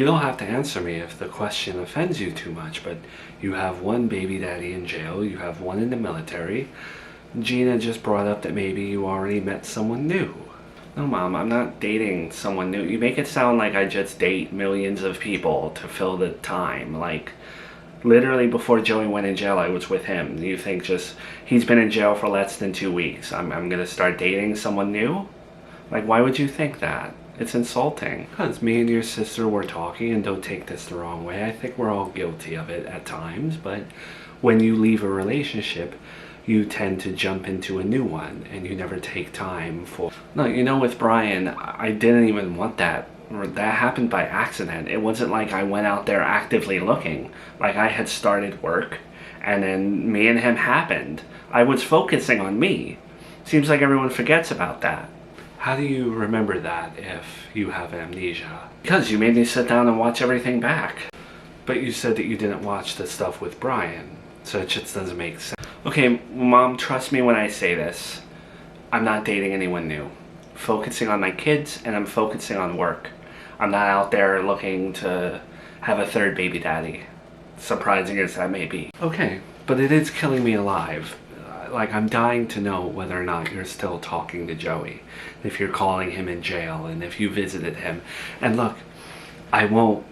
You don't have to answer me if the question offends you too much, but you have one baby daddy in jail, you have one in the military. Gina just brought up that maybe you already met someone new. No, Mom, I'm not dating someone new. You make it sound like I just date millions of people to fill the time. Like, literally before Joey went in jail, I was with him. You think just, he's been in jail for less than 2 weeks, I'm gonna start dating someone new? Like, why would you think that? It's insulting. Because me and your sister were talking, and don't take this the wrong way, I think we're all guilty of it at times, but when you leave a relationship, you tend to jump into a new one, and you never take time for... No, you know, with Brian, I didn't even want that. That happened by accident. It wasn't like I went out there actively looking. Like, I had started work, and then me and him happened. I was focusing on me. Seems like everyone forgets about that. How do you remember that if you have amnesia? Because you made me sit down and watch everything back. But you said that you didn't watch the stuff with Brian, so it just doesn't make sense. Okay, Mom, trust me when I say this. I'm not dating anyone new. Focusing on my kids, and I'm focusing on work. I'm not out there looking to have a third baby daddy. Surprising as that may be. Okay, but it is killing me alive. Like, I'm dying to know whether or not you're still talking to Joey. If you're calling him in jail, and if you visited him. And look, I won't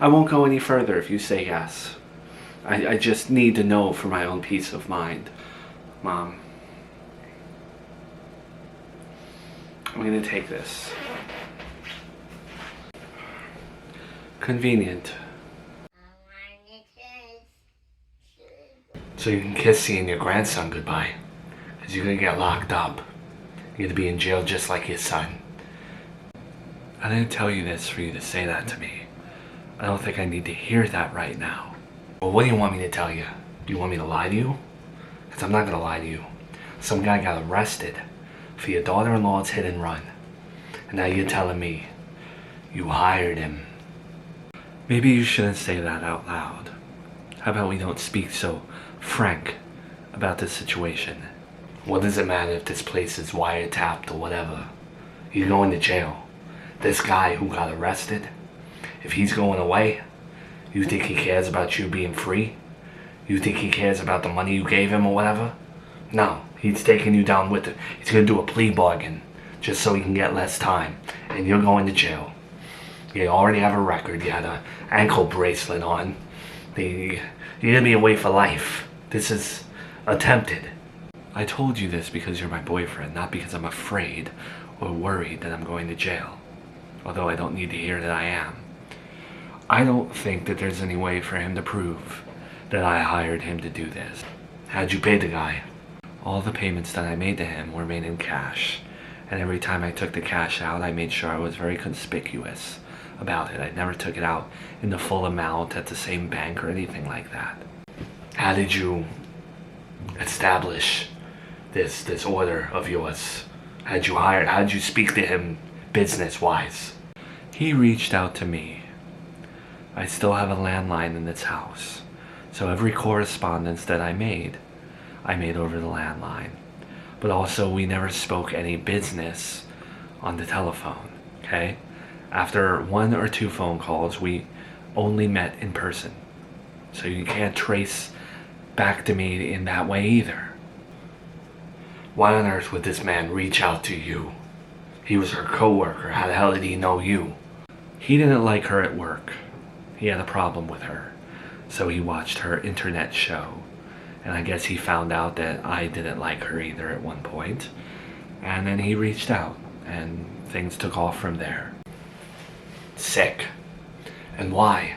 go any further if you say yes. I just need to know for my own peace of mind. Mom, I'm gonna take this. Convenient. So you can kiss seeing your grandson goodbye. Because you're gonna get locked up. You're gonna be in jail just like your son. I didn't tell you this for you to say that to me. I don't think I need to hear that right now. Well, what do you want me to tell you? Do you want me to lie to you? Because I'm not gonna lie to you. Some guy got arrested for your daughter-in-law's hit and run. And now you're telling me you hired him. Maybe you shouldn't say that out loud. How about we don't speak so frank about this situation? What does it matter if this place is wiretapped or whatever? You're going to jail. This guy who got arrested, if he's going away, you think he cares about you being free? You think he cares about the money you gave him or whatever? No, he's taking you down with it. He's gonna do a plea bargain just so he can get less time. And you're going to jail. You already have a record. You had an ankle bracelet on. You're gonna be away for life. This is attempted. I told you this because you're my boyfriend, not because I'm afraid or worried that I'm going to jail. Although I don't need to hear that I am. I don't think that there's any way for him to prove that I hired him to do this. How'd you pay the guy? All the payments that I made to him were made in cash. And every time I took the cash out, I made sure I was very conspicuous about it. I never took it out in the full amount at the same bank or anything like that. How did you establish this order of yours? How'd you speak to him business-wise? He reached out to me. I still have a landline in this house. So every correspondence that I made over the landline. But also, we never spoke any business on the telephone, okay? After 1 or 2 phone calls, we only met in person. So you can't trace back to me in that way either. Why on earth would this man reach out to you? He was her co-worker. How the hell did he know you? He didn't like her at work. He had a problem with her. So he watched her internet show. And I guess he found out that I didn't like her either at one point. And then he reached out. And things took off from there. Sick. And why?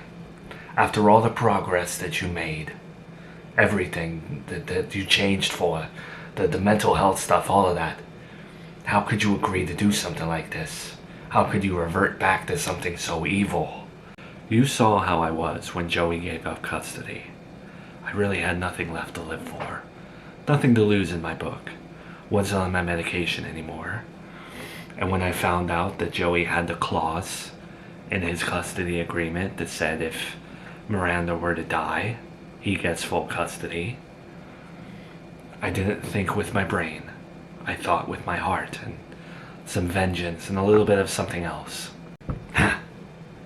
After all the progress that you made, everything that you changed for, the mental health stuff, all of that, how could you agree to do something like this? How could you revert back to something so evil? You saw how I was when Joey gave up custody. I really had nothing left to live for. Nothing to lose in my book. Wasn't on my medication anymore. And when I found out that Joey had the clause in his custody agreement that said if Miranda were to die, he gets full custody, I didn't think with my brain. I thought with my heart and some vengeance and a little bit of something else.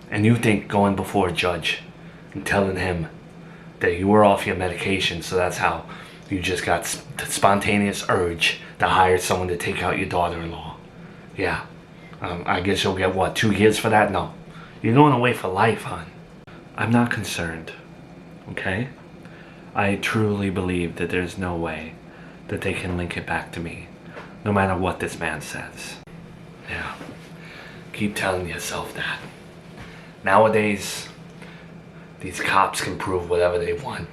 And you think going before a judge and telling him that you were off your medication, so that's how you just got the spontaneous urge to hire someone to take out your daughter-in-law. Yeah. I guess you'll get, what, 2 years for that? No. You're going away for life, hon. I'm not concerned. Okay? I truly believe that there's no way that they can link it back to me, no matter what this man says. Yeah. Keep telling yourself that. Nowadays, these cops can prove whatever they want.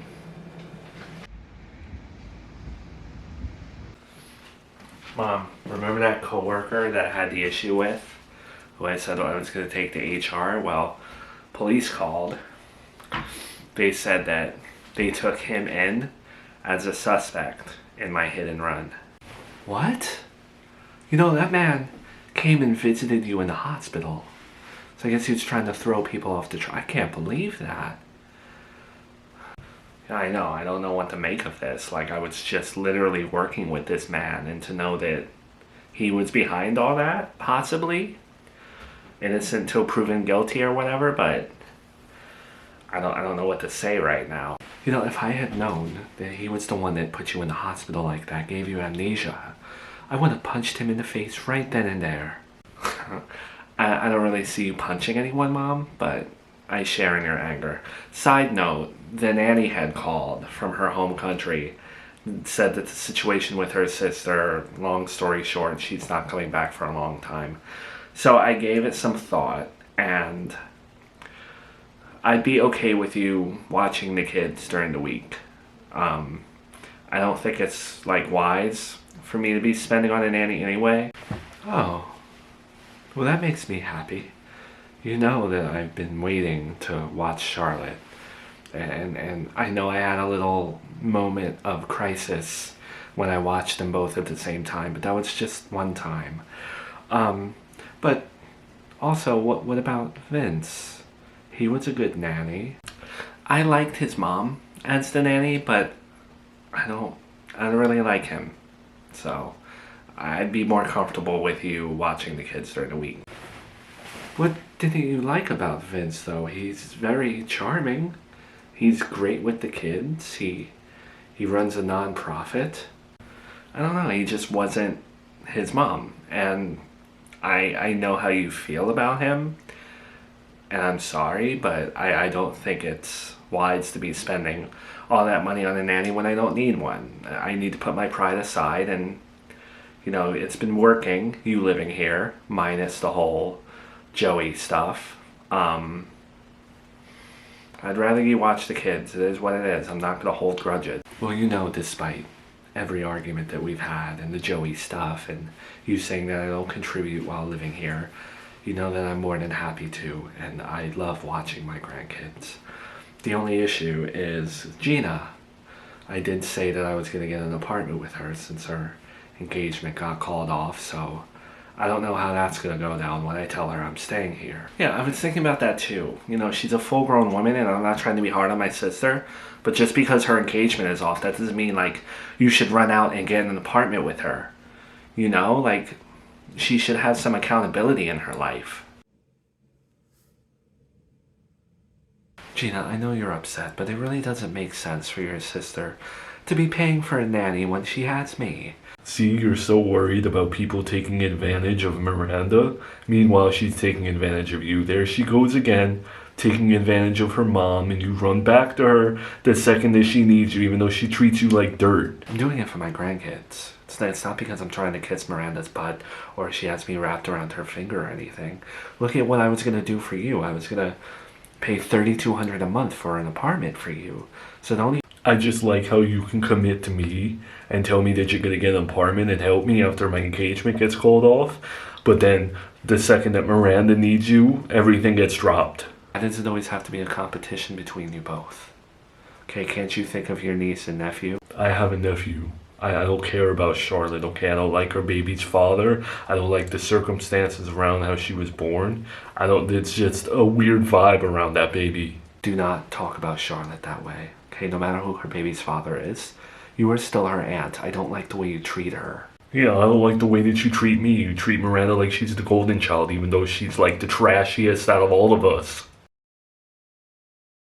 Mom, remember that coworker that I had the issue with? Who I said I was going to take to HR? Well, police called. They said that they took him in as a suspect in my hit and run. What? You know, that man came and visited you in the hospital. So I guess he was trying to throw people off the track. I can't believe that. Yeah, I know. I don't know what to make of this. Like, I was just literally working with this man, and to know that he was behind all that, possibly innocent until proven guilty or whatever, but I don't know what to say right now. You know, if I had known that he was the one that put you in the hospital like that, gave you amnesia, I would have punched him in the face right then and there. I don't really see you punching anyone, Mom, but I share in your anger. Side note, the nanny had called from her home country, said that the situation with her sister, long story short, she's not coming back for a long time. So I gave it some thought, and I'd be okay with you watching the kids during the week. I don't think it's, like, wise for me to be spending on a nanny anyway. Oh, well, that makes me happy. You know that I've been waiting to watch Charlotte, and I know I had a little moment of crisis when I watched them both at the same time, but that was just one time. But also, what about Vince? He was a good nanny. I liked his mom as the nanny, but I don't really like him. So I'd be more comfortable with you watching the kids during the week. What didn't you like about Vince, though? He's very charming. He's great with the kids. He runs a non-profit. I don't know, he just wasn't his mom. And I know how you feel about him, and I'm sorry, but I don't think it's wise to be spending all that money on a nanny when I don't need one. I need to put my pride aside, and, you know, it's been working, you living here, minus the whole Joey stuff. I'd rather you watch the kids. It is what it is. I'm not going to hold grudges. Well, you know, despite every argument that we've had and the Joey stuff and you saying that I don't contribute while living here, you know that I'm more than happy to, and I love watching my grandkids. The only issue is Gina. I did say that I was going to get an apartment with her since her engagement got called off, so I don't know how that's going to go down when I tell her I'm staying here. Yeah, I was thinking about that too. You know, she's a full-grown woman, and I'm not trying to be hard on my sister, but just because her engagement is off, that doesn't mean, like, you should run out and get an apartment with her. You know, like, she should have some accountability in her life. Gina, I know you're upset, but it really doesn't make sense for your sister to be paying for a nanny when she has me. See, you're so worried about people taking advantage of Miranda. Meanwhile, she's taking advantage of you. There she goes again, taking advantage of her mom, and you run back to her the second that she needs you, even though she treats you like dirt. I'm doing it for my grandkids. It's not because I'm trying to kiss Miranda's butt or she has me wrapped around her finger or anything. Look at what I was going to do for you. I was going to pay $3,200 a month for an apartment for you. So don't even... I just like how you can commit to me and tell me that you're going to get an apartment and help me after my engagement gets called off. But then the second that Miranda needs you, everything gets dropped. Why does it always have to be a competition between you both? Okay, can't you think of your niece and nephew? I have a nephew. I don't care about Charlotte, okay? I don't like her baby's father. I don't like the circumstances around how she was born. It's just a weird vibe around that baby. Do not talk about Charlotte that way, okay? No matter who her baby's father is, you are still her aunt. I don't like the way you treat her. Yeah, I don't like the way that you treat me. You treat Miranda like she's the golden child, even though she's like the trashiest out of all of us.